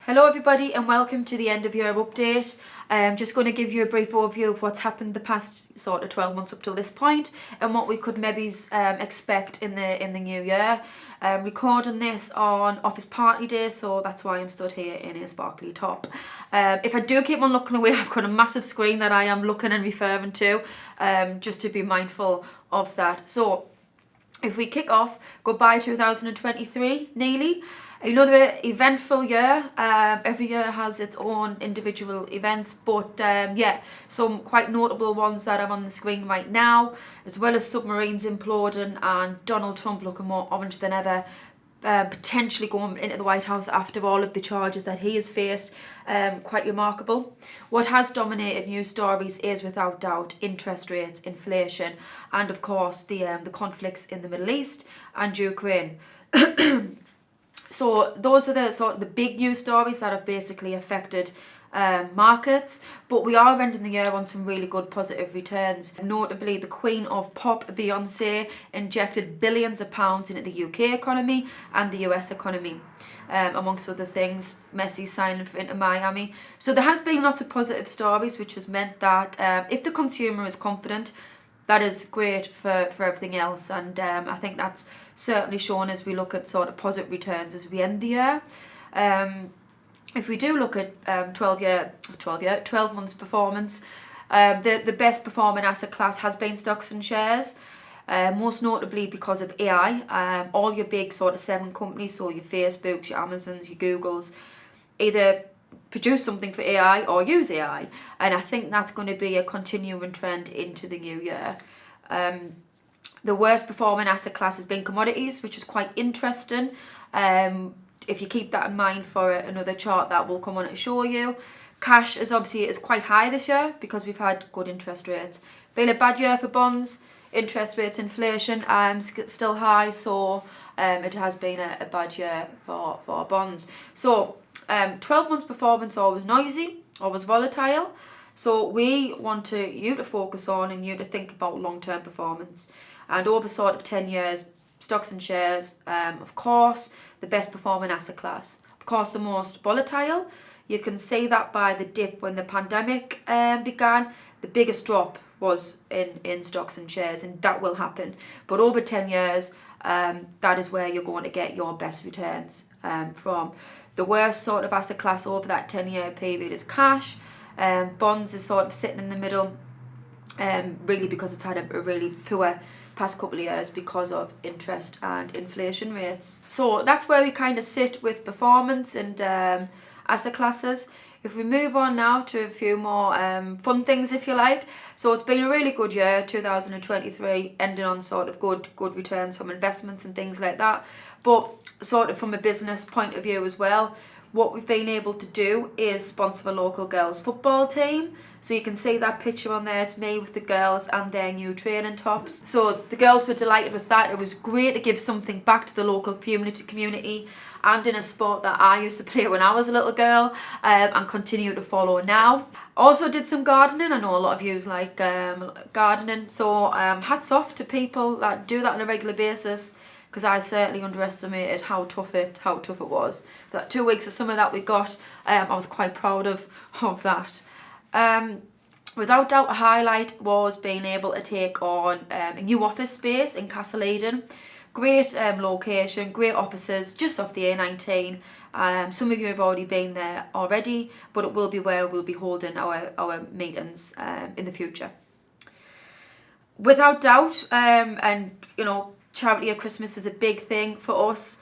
Hello everybody and welcome to the end of year update. I'm just going to give you a brief overview of what's happened the past sort of 12 months up to this point and what we could maybe expect in the new year. Recording this on office party day, so that's why I'm stood here in a sparkly top. If I do keep on looking away, I've got a massive screen that I am looking and referring to, just to be mindful of that. So if we kick off, goodbye 2023, nearly. Another eventful year. Every year has its own individual events, but yeah, some quite notable ones that are on the screen right now, as well as submarines imploding and Donald Trump looking more orange than ever, potentially going into the White House after all of the charges that he has faced. Quite remarkable. What has dominated news stories is without doubt interest rates, inflation, and of course the conflicts in the Middle East and Ukraine. So those are the sort of the big news stories that have basically affected markets, but we are ending the year on some really good positive returns. Notably, the Queen of Pop, Beyonce, injected billions of pounds into the UK economy and the US economy, amongst other things. Messi signing for Inter Miami. So there has been lots of positive stories, which has meant that if the consumer is confident, that is great for everything else, and I think that's certainly shown as we look at sort of positive returns as we end the year. If we do look at 12 months performance, the best performing asset class has been stocks and shares, most notably because of AI. All your big sort of 7 companies, so your Facebooks, your Amazons, your Googles, either produce something for AI or use AI, and I think that's going to be a continuing trend into the new year. The worst performing asset class has been commodities, which is quite interesting. If you keep that in mind for another chart that will come on to show you. Cash is quite high this year because we've had good interest rates. Been a bad year for bonds. Interest rates, inflation still high, so it has been a bad year for bonds. So 12 months performance always noisy, always volatile. So we want you to focus on and you to think about long-term performance. And over sort of 10 years, stocks and shares, of course, the best performing asset class. Of course, the most volatile. You can see that by the dip when the pandemic began. The biggest drop was in stocks and shares, and that will happen. But over 10 years, that is where you're going to get your best returns from. The worst sort of asset class over that 10-year period is cash. Bonds is sort of sitting in the middle, really because it's had a really poor past couple of years because of interest and inflation rates. So that's where we kind of sit with performance and asset classes. If we move on now to a few more fun things, if you like. So it's been a really good year, 2023, ending on sort of good returns from investments and things like that. But sort of from a business point of view as well, what we've been able to do is sponsor a local girls football team. So you can see that picture on there, it's me with the girls and their new training tops. So the girls were delighted with that. It was great to give something back to the local community and in a sport that I used to play when I was a little girl and continue to follow now. Also did some gardening. I know a lot of you like gardening, so hats off to people that do that on a regular basis, because I certainly underestimated how tough it was. That 2 weeks of summer that we got, I was quite proud of that. Without doubt, a highlight was being able to take on a new office space in Castleaden. Great location, great offices just off the A19. Some of you have already been there already, but it will be where we'll be holding our meetings in the future. Without doubt, and you know, charity at Christmas is a big thing for us,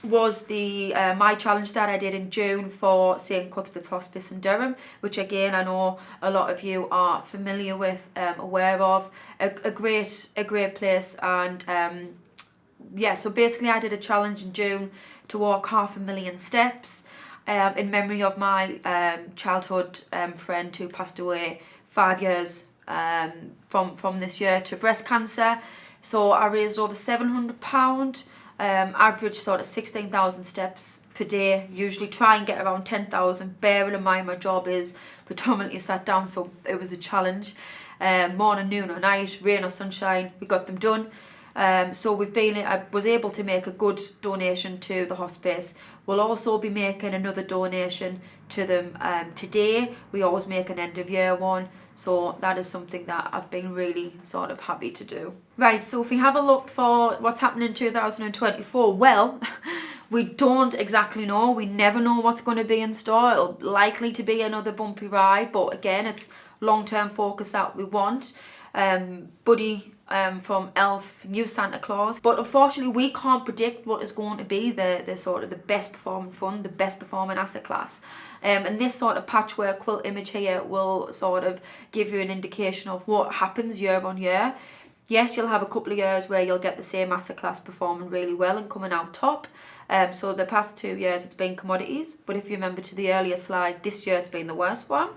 was the my challenge that I did in June for St Cuthbert's Hospice in Durham, which again I know a lot of you are familiar with, aware of. A great place, and yeah, so basically I did a challenge in June to walk 500,000 steps in memory of my childhood friend who passed away 5 years from this year to breast cancer. So I raised over £700, average sort of 16,000 steps per day, usually try and get around 10,000, bearing in mind my job is predominantly sat down, so it was a challenge. Morning, noon or night, rain or sunshine, we got them done. So I was able to make a good donation to the hospice. We'll also be making another donation to them today. We always make an end of year one. So that is something that I've been really sort of happy to do. Right, so if we have a look for what's happening in 2024, well, we don't exactly know. We never know what's going to be in store. It'll likely to be another bumpy ride, but again, it's long-term focus that we want. Buddy from Elf, new Santa Claus, but unfortunately we can't predict what is going to be the sort of the best performing fund, the best performing asset class. And this sort of patchwork quilt image here will sort of give you an indication of what happens year on year. Yes, you'll have a couple of years where you'll get the same asset class performing really well and coming out top. So the past 2 years it's been commodities, but if you remember to the earlier slide, this year it's been the worst one.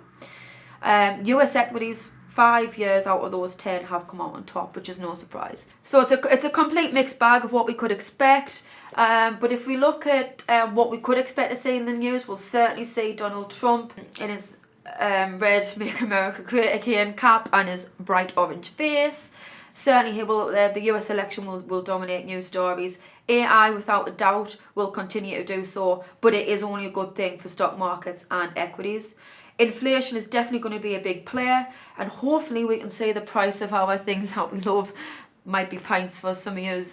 US equities, 5 years out of those 10 have come out on top, which is no surprise. So it's a complete mixed bag of what we could expect. But if we look at what we could expect to see in the news, we'll certainly see Donald Trump in his red Make America Great Again cap and his bright orange face. Certainly the US election will dominate news stories. AI, without a doubt, will continue to do so, but it is only a good thing for stock markets and equities. Inflation is definitely going to be a big player, and hopefully we can see the price of our things that we love, might be pints for some of you,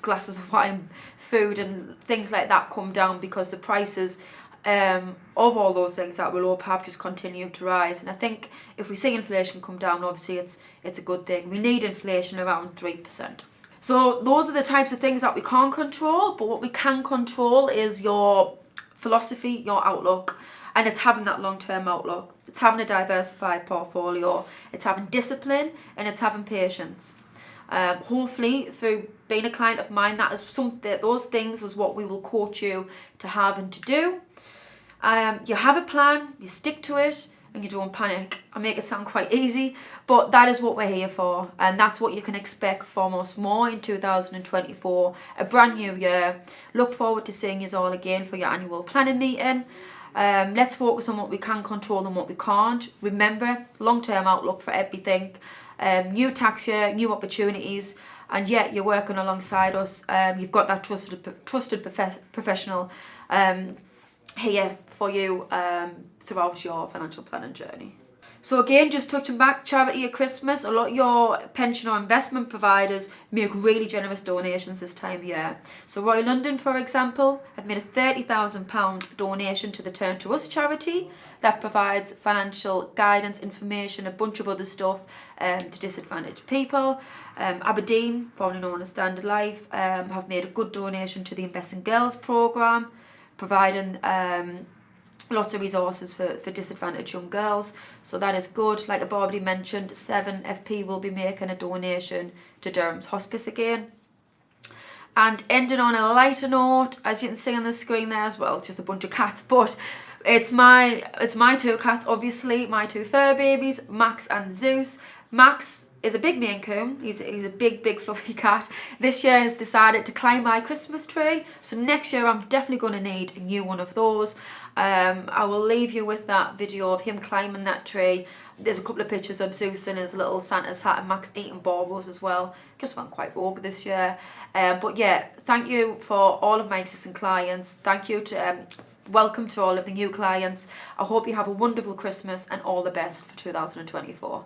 glasses of wine, food and things like that, come down, because the prices of all those things that we love have just continued to rise. And I think if we see inflation come down, obviously it's a good thing. We need inflation around 3%. So those are the types of things that we can't control, but what we can control is your philosophy, your outlook. And it's having that long-term outlook. It's having a diversified portfolio. It's having discipline, and it's having patience. Hopefully, through being a client of mine, those things was what we will coach you to have and to do. You have a plan, you stick to it, and you don't panic. I make it sound quite easy, but that is what we're here for, and that's what you can expect from us more in 2024. A brand new year. Look forward to seeing you all again for your annual planning meeting. Let's focus on what we can control and what we can't. Remember, long-term outlook for everything. New tax year, new opportunities, and yet you're working alongside us. You've got that trusted professional here for you throughout your financial planning journey. So again, just touching back, charity at Christmas, a lot of your pension or investment providers make really generous donations this time of year. So Royal London, for example, have made a £30,000 donation to the Turn to Us charity that provides financial guidance, information, a bunch of other stuff to disadvantaged people. Aberdeen, formerly known as Standard Life, have made a good donation to the Investing Girls programme, providing lots of resources for disadvantaged young girls, so that is good. Like I've already mentioned, 7FP will be making a donation to Durham's Hospice again. And ending on a lighter note, as you can see on the screen there as well, it's just a bunch of cats, but it's my two cats, obviously, my two fur babies, Max and Zeus. Max is a big Maine Coon. He's a big fluffy cat. This year has decided to climb my Christmas tree, so next year I'm definitely going to need a new one of those. I will leave you with that video of him climbing that tree. There's a couple of pictures of Zeus in his little Santa's hat and Max eating baubles as well. Just went quite rogue this year. But yeah, thank you for all of my existing clients. Thank you to welcome to all of the new clients. I hope you have a wonderful Christmas and all the best for 2024.